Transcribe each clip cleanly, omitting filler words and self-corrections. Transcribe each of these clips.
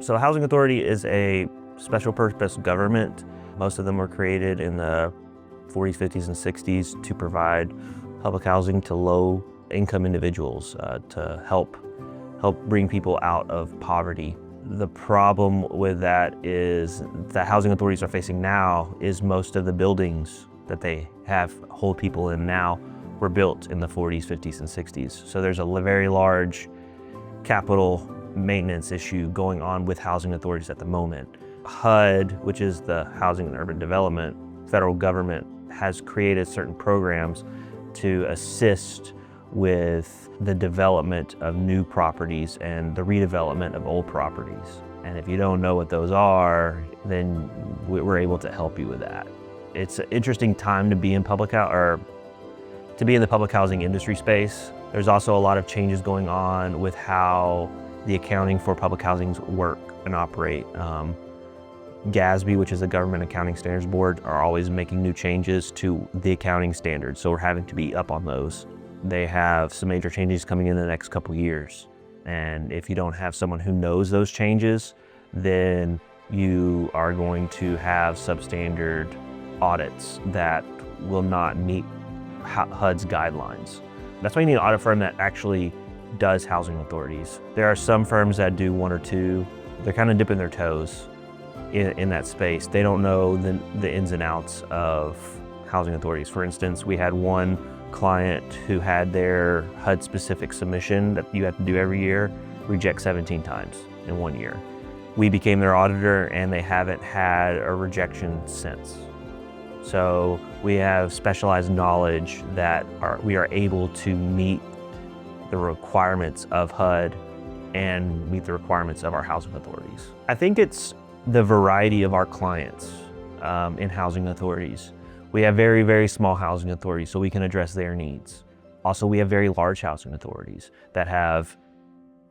So a housing authority is a special purpose government. Most of them were created in the 40s, 50s, and 60s to provide public housing to low-income individuals to help bring people out of poverty. The problem with that is that housing authorities are facing now is most of the buildings that they hold people in now were built in the 40s, 50s, and 60s. So there's a very large capital maintenance issue going on with housing authorities at the moment. HUD, which is the Housing and Urban Development, federal government has created certain programs to assist with the development of new properties and the redevelopment of old properties. And if you don't know what those are, then we're able to help you with that. It's an interesting time to be in to be in the public housing industry space. There's also a lot of changes going on with how the accounting for public housings work and operate. GASB, which is the Government Accounting Standards Board, are always making new changes to the accounting standards, so we're having to be up on those. They have some major changes coming in the next couple years, and if you don't have someone who knows those changes, then you are going to have substandard audits that will not meet HUD's guidelines. That's why you need an audit firm that actually does housing authorities. There are some firms that do one or two. They're kind of dipping their toes in that space. They don't know the ins and outs of housing authorities. For instance, we had one client who had their HUD-specific submission that you have to do every year reject 17 times in 1 year. We became their auditor and they haven't had a rejection since. So we have specialized knowledge that we are able to meet the requirements of HUD and meet the requirements of our housing authorities. I think it's the variety of our clients in housing authorities. We have very, very small housing authorities, so we can address their needs. Also, we have very large housing authorities that have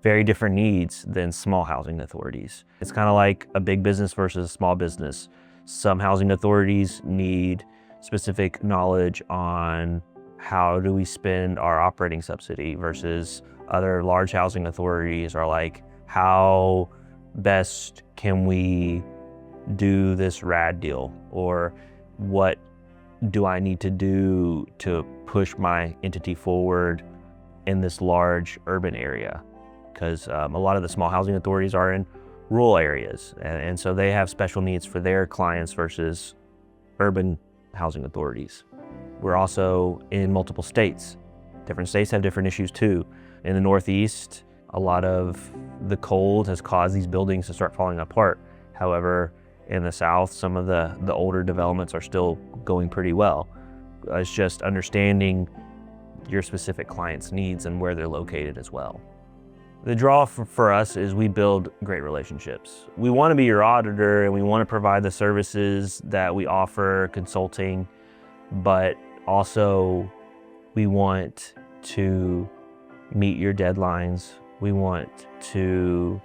very different needs than small housing authorities. It's kind of like a big business versus a small business. Some housing authorities need specific knowledge on how do we spend our operating subsidy versus other large housing authorities are like, how best can we do this RAD deal? Or what do I need to do to push my entity forward in this large urban area? Because a lot of the small housing authorities are in rural areas, and so they have special needs for their clients versus urban housing authorities. We're also in multiple states. Different states have different issues too. In the Northeast, a lot of the cold has caused these buildings to start falling apart. However, in the South, some of the older developments are still going pretty well. It's just understanding your specific client's needs and where they're located as well. The draw for us is we build great relationships. We want to be your auditor and we want to provide the services that we offer, consulting, but also we want to meet your deadlines. We want to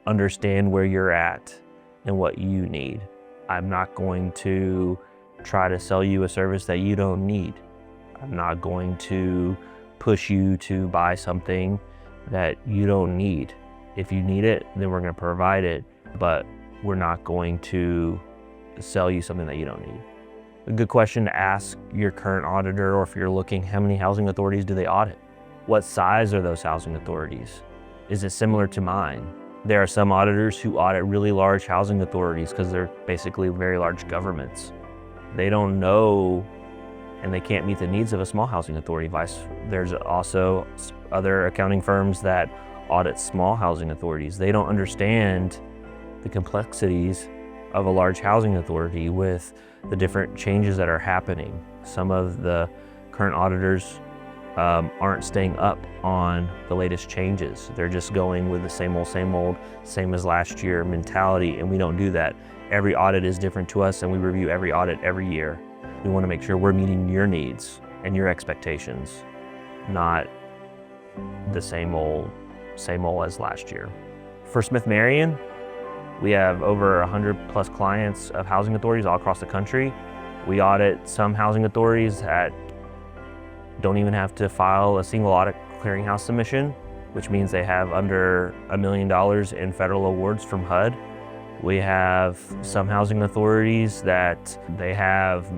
understand where you're at and what you need. I'm not going to try to sell you a service that you don't need. I'm not going to push you to buy something that you don't need. If you need it, then we're going to provide it, but we're not going to sell you something that you don't need. A good question to ask your current auditor, or if you're looking, how many housing authorities do they audit? What size are those housing authorities? Is it similar to mine? There are some auditors who audit really large housing authorities because they're basically very large governments. They don't know and they can't meet the needs of a small housing authority. There's also other accounting firms that audit small housing authorities. They don't understand the complexities of a large housing authority with the different changes that are happening. Some of the current auditors aren't staying up on the latest changes. They're just going with the same old, same as last year mentality, and we don't do that. Every audit is different to us, and we review every audit every year. We want to make sure we're meeting your needs and your expectations, not the same old as last year. For Smith Marion, we have over 100 plus clients of housing authorities all across the country. We audit some housing authorities that don't even have to file a single audit clearinghouse submission. which means they have under $1 million in federal awards from HUD. We have some housing authorities that they have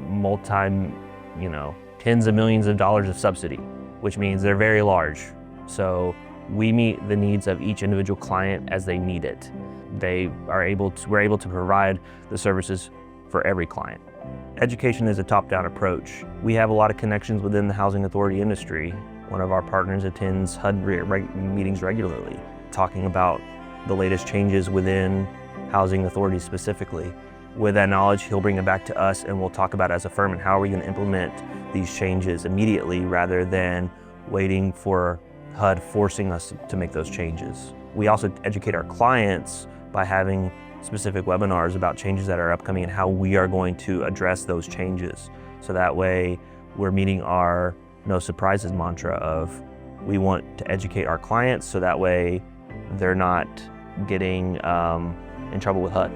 tens of millions of dollars of subsidy, which means they're very large. So we meet the needs of each individual client as they need it. We're able to provide the services for every client. Education is a top-down approach. We have a lot of connections within the housing authority industry. One of our partners attends HUD meetings regularly, talking about the latest changes within housing authorities specifically. With that knowledge, he'll bring it back to us and we'll talk about as a firm and how are we going to implement these changes immediately rather than waiting for HUD forcing us to make those changes. We also educate our clients by having specific webinars about changes that are upcoming and how we are going to address those changes. So that way we're meeting our no surprises mantra of we want to educate our clients so that way they're not getting in trouble with HUD.